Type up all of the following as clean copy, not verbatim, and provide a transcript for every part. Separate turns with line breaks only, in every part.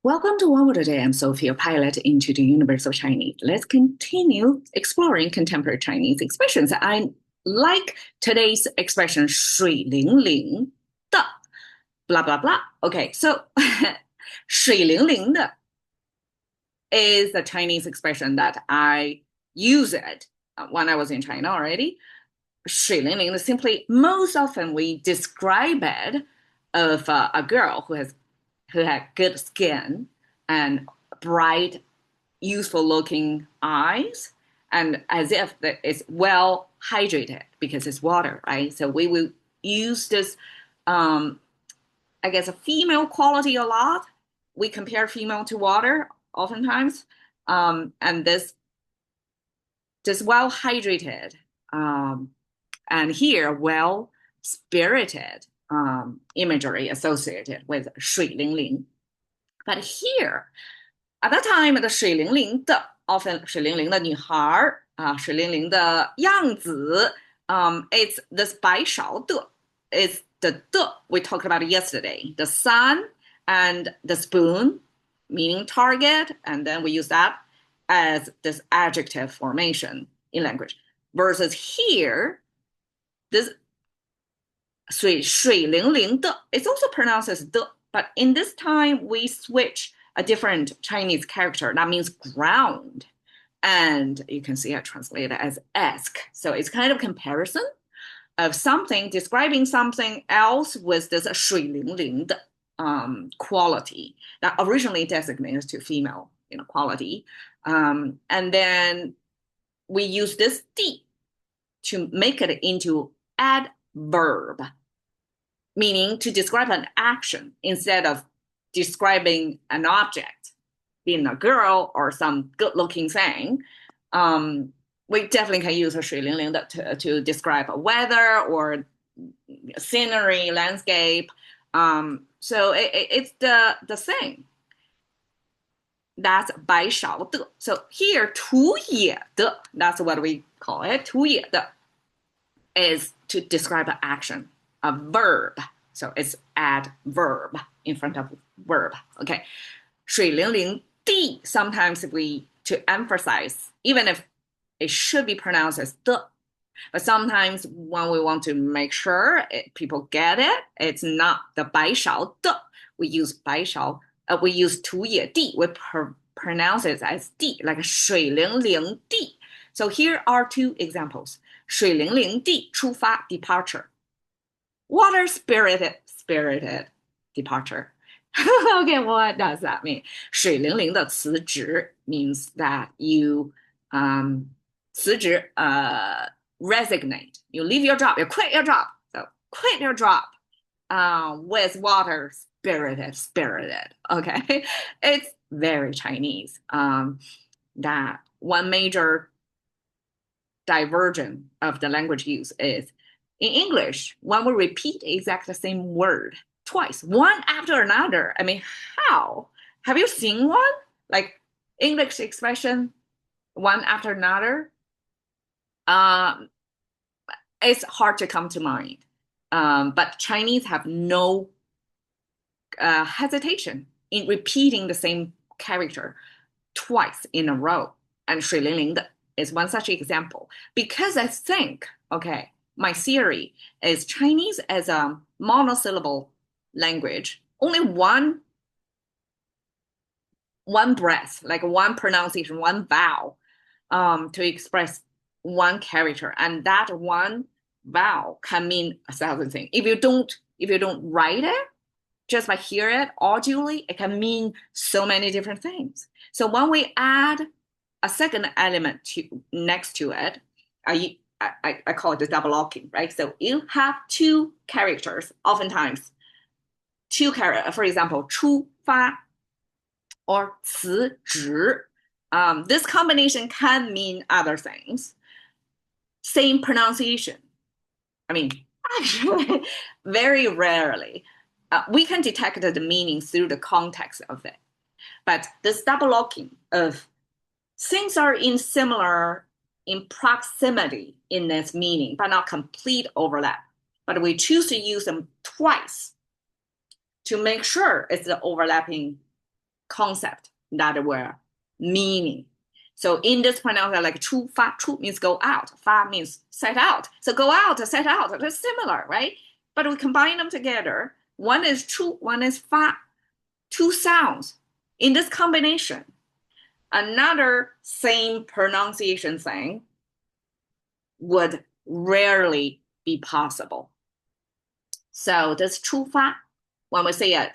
Welcome to OWAD today. I'm Sophia, pilot into the universe of Chinese. Let's continue exploring contemporary Chinese expressions. I like today's expression 水灵灵的 blah blah blah. Okay, so 水灵灵的 is a Chinese expression that I use it when I was in China already. 水灵灵 is simply most often we describe it of a girl who had good skin and bright, youthful looking eyes, and as if it's well hydrated because it's water, right? So we will use this, I guess, a female quality a lot. We compare female to water oftentimes, and this well hydrated, and here well spirited imagery associated with 水灵灵. But here, at the time, the 水灵灵的 often 水灵灵的女孩水灵灵的样子 it's this 白勺的 is the 的 we talked about it yesterday. The sun and the spoon, meaning target, and then we use that as this adjective formation in language. Versus here, this 水灵灵的 it's also pronounced as 的, but in this time we switch a different Chinese character that means ground, and you can see it translated as esque. So it's kind of comparison of something describing something else with this 水灵灵的 quality that originally designates to female quality, and then we use this 地 to make it into adverb, meaning to describe an action instead of describing an object, being a girl or some good-looking thing. We definitely can use 水灵灵的 to describe a weather or scenery, landscape. So it's the thing. That's 白勺的. So here, 涂野的, that's what we call it. 涂野的 is to describe an action, a verb. So it's adverb in front of verb. Okay. 水灵灵地, sometimes to emphasize, even if it should be pronounced as 的, but sometimes when we want to make sure people get it, it's not the 白勺的. We use 白勺, we use 涂野地. We pronounce it as 地, like 水灵灵地. So here are two examples. 水灵灵地出发 departure. Water spirited departure. Okay, what does that mean? 水灵灵的辞职 means that you 辞职 resignate. You leave your job, you quit your job. So quit your job with water spirited. Okay, it's very Chinese. That one major divergence of the language use is in English, when we repeat exactly the same word twice, one after another. I mean, how? Have you seen one? Like English expression, one after another? It's hard to come to mind. But Chinese have no hesitation in repeating the same character twice in a row. And 水灵灵的 is one such example. Because I think, okay, my theory is Chinese as a monosyllable language, only one breath, like one pronunciation, one vowel, to express one character, and that one vowel can mean 1,000 things. If you don't write it, just by hear it audibly, it can mean so many different things. So when we add a second element next to it, I call it the double locking, right? So you have two characters, oftentimes two characters. For example, 出发 or 辞职. This combination can mean other things. Same pronunciation. I mean, actually, very rarely. We can detect the meaning through the context of it. But this double locking of things are in proximity in this meaning, but not complete overlap. But we choose to use them twice to make sure it's the overlapping concept that we're meaning. So in this pronunciation, like 出发, 出 means go out, 发 means set out. So go out, set out, that's similar, right? But we combine them together. One is 出, one is 发, two sounds. In this combination, another same pronunciation thing would rarely be possible. So this 出发, when we say it,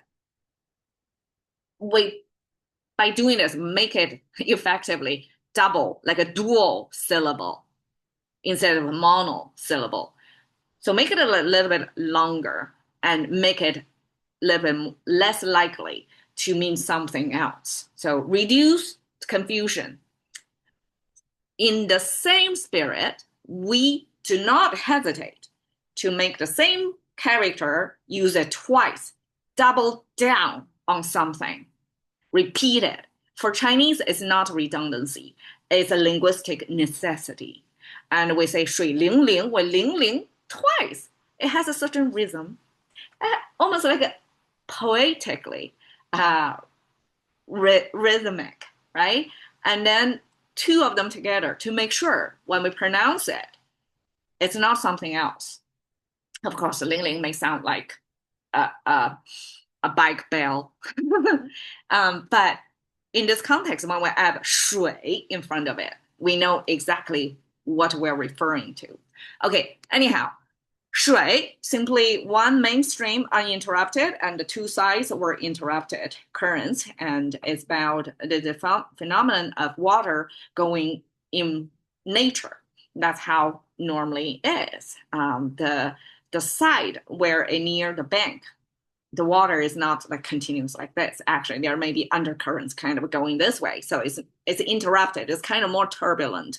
by doing this, make it effectively double, like a dual syllable instead of a monosyllable. So make it a little bit longer and make it a little bit less likely to mean something else. So reduce confusion. In the same spirit, we do not hesitate to make the same character use it twice, double down on something, repeat it. For Chinese, it's not redundancy, it's a linguistic necessity. And we say 水灵灵, with 灵灵 twice. It has a certain rhythm, almost like a poetically rhythmic, right? And then two of them together to make sure when we pronounce it, it's not something else. Of course, the ling ling may sound like a bike bell. But in this context, when we add 水 in front of it, we know exactly what we're referring to. Okay, anyhow, 水, simply one mainstream uninterrupted and the two sides were interrupted currents, and it's about the phenomenon of water going in nature. That's how normally is. The side where near the bank, the water is not like continuous like this. Actually, there may be undercurrents kind of going this way. So it's interrupted. It's kind of more turbulent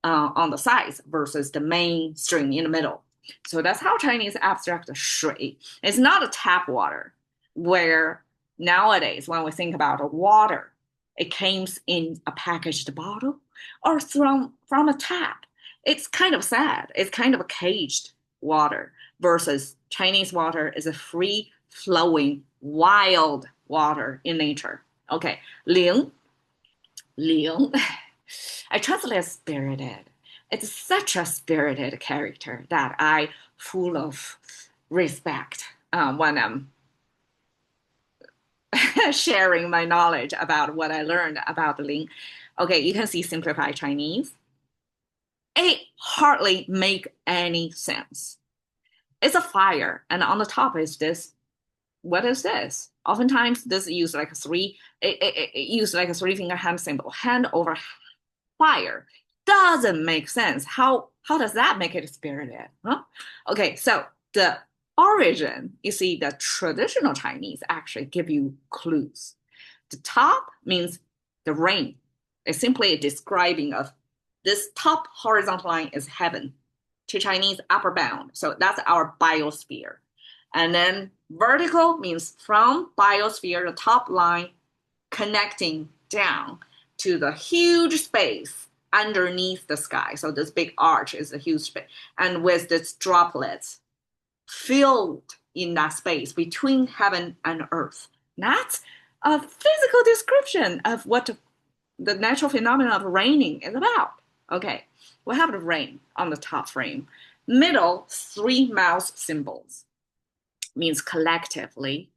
on the sides versus the main stream in the middle. So that's how Chinese abstract 水. It's not a tap water, where nowadays when we think about water, it comes in a packaged bottle or from a tap. It's kind of sad. It's kind of a caged water versus Chinese water is a free flowing wild water in nature. Okay, 灵, I translate as spirited. It's such a spirited character that I full of respect when I'm sharing my knowledge about what I learned about the Ling. Okay, you can see simplified Chinese. It hardly make any sense. It's a fire, and on the top is this. What is this? Oftentimes, this used like a three-finger hand symbol, hand over fire. Doesn't make sense. How does that make it spirited? Huh? Okay, so the origin, you see, the traditional Chinese actually give you clues. The top means the rain. It's simply a describing of this top horizontal line is heaven. To Chinese, upper bound. So that's our biosphere. And then vertical means from biosphere, the top line connecting down to the huge space underneath the sky. So this big arch is a huge space. And with this droplets filled in that space between heaven and earth. That's a physical description of what the natural phenomenon of raining is about. Okay, we have the rain on the top frame. Middle, three mouth symbols. Means collectively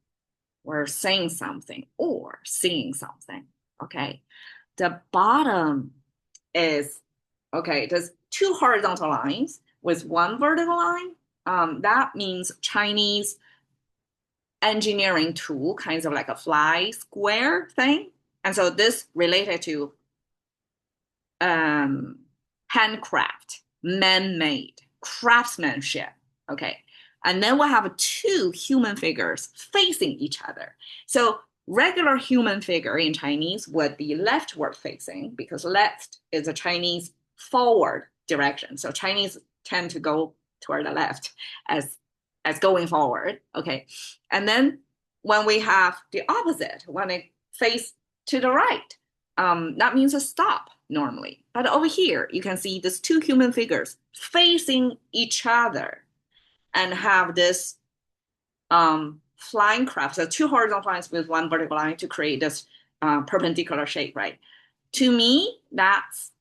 we're saying something or seeing something. Okay, the bottom is, okay, there's two horizontal lines with one vertical line. That means Chinese engineering tool, kind of like a fly square thing. And so this related to handcraft, man-made, craftsmanship. Okay. And then we'll have two human figures facing each other. So regular human figure in Chinese would be leftward facing because left is a Chinese forward direction. So Chinese tend to go toward the left as going forward. Okay. And then when we have the opposite, when it face to the right, that means a stop normally. But over here, you can see these two human figures facing each other and have this flying craft, so two horizontal lines with one vertical line to create this perpendicular shape, right? To me, that's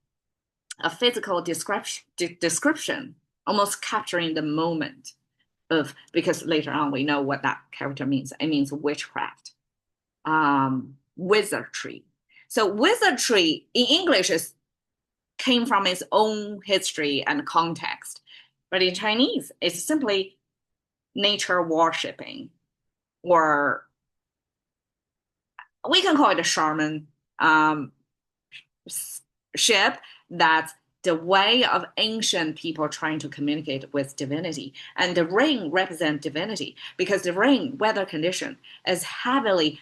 a physical description, almost capturing the moment of, because later on we know what that character means. It means witchcraft, wizardry. So wizardry in English came from its own history and context, but in Chinese, it's simply nature worshipping, or we can call it a shaman ship. That's the way of ancient people trying to communicate with divinity. And the rain represents divinity because the rain weather condition is heavily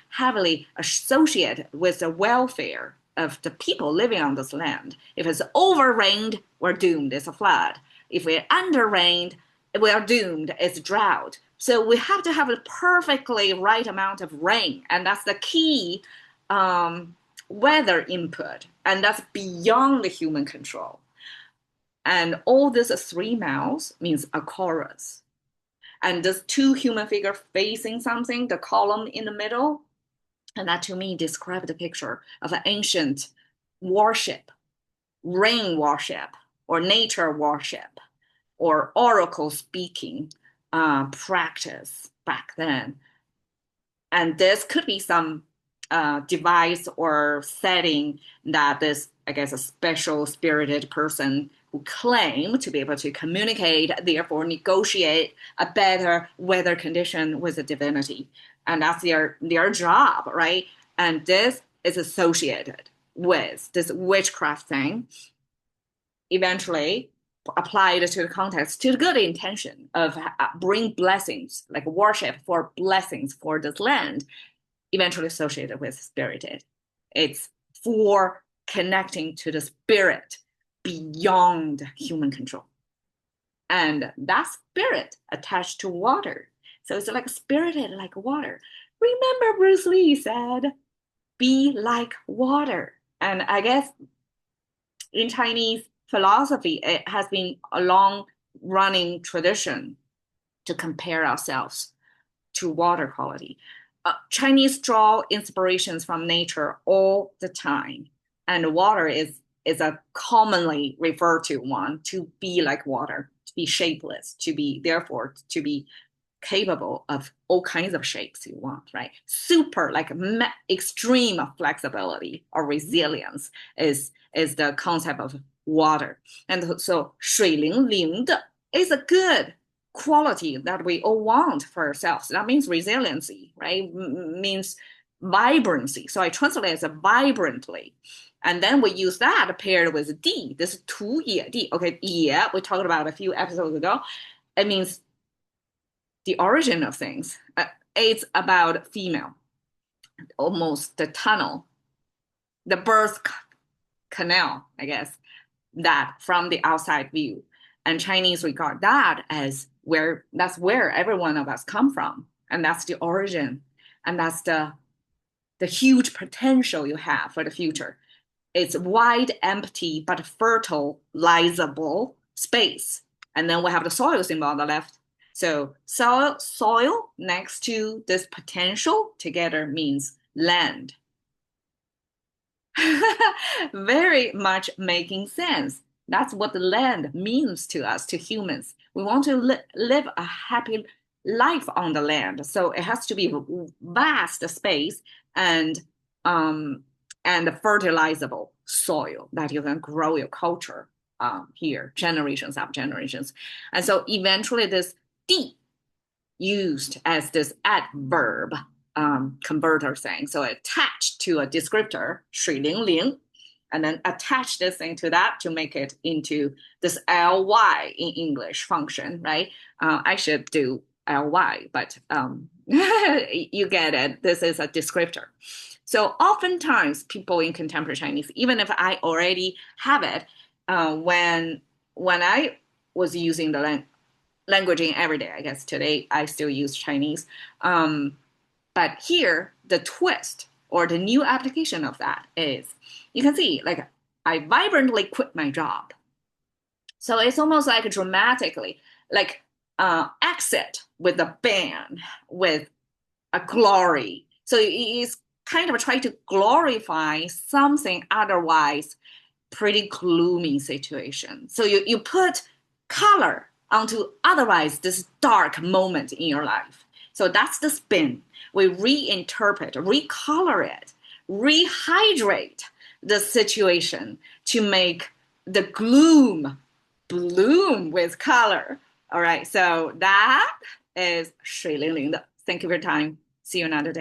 associated with the welfare of the people living on this land. If it's over rained, we're doomed, it's a flood. If we're under rained, we are doomed, it's drought. So we have to have a perfectly right amount of rain, and that's the key weather input, and that's beyond the human control. And all this 3 miles means a chorus. And this 2 human figure facing something, the column in the middle, and that to me described the picture of an ancient worship, rain worship, or nature worship, or oracle speaking practice back then. And this could be some device or setting that this, I guess, a special spirited person who claim to be able to communicate, therefore negotiate a better weather condition with the divinity. And that's their job, right? And this is associated with this witchcraft thing, eventually applied to the context, to the good intention of bring blessings, like worship for blessings for this land, eventually associated with spirited. It's for connecting to the spirit beyond human control. And that spirit attached to water. So it's like spirited like water. Remember Bruce Lee said, be like water. And I guess in Chinese philosophy, it has been a long running tradition to compare ourselves to water quality. Chinese draw inspirations from nature all the time, and water is a commonly referred to one, to be like water, to be shapeless, to be therefore to be capable of all kinds of shapes you want, right? Super, like extreme flexibility or resilience is the concept of water. And so 水灵灵的 is a good quality that we all want for ourselves. That means resiliency, right? Means vibrancy. So I translate it as a vibrantly. And then we use that paired with D. This is 图野地. Okay, 野 we talked about a few episodes ago. It means the origin of things. It's about female, almost the tunnel, the birth canal, I guess, that from the outside view. And Chinese regard that as that's where every one of us come from. And that's the origin. And that's the huge potential you have for the future. It's wide, empty, but fertilizable space. And then we have the soil symbol on the left. So soil next to this potential together means land. Very much making sense. That's what the land means to us, to humans. We want to live a happy life on the land. So it has to be vast space and fertilizable soil that you can grow your culture here, generations after generations. And so eventually this D used as this adverb converter thing. So attached to a descriptor, 水灵灵, and then attach this thing to that to make it into this ly in English function, right? I should do ly, but you get it. This is a descriptor. So oftentimes people in contemporary Chinese, even if I already have it, when I was using the languaging every day, I guess today I still use Chinese. But here, the twist or the new application of that is, you can see, like, I vibrantly quit my job. So it's almost like dramatically, like exit with a bang, with a glory. So it's kind of try to glorify something otherwise pretty gloomy situation. So you put color onto otherwise this dark moment in your life. So that's the spin. We reinterpret, recolor it, rehydrate the situation to make the gloom bloom with color. All right, so that is 水灵灵的. Thank you for your time. See you another day.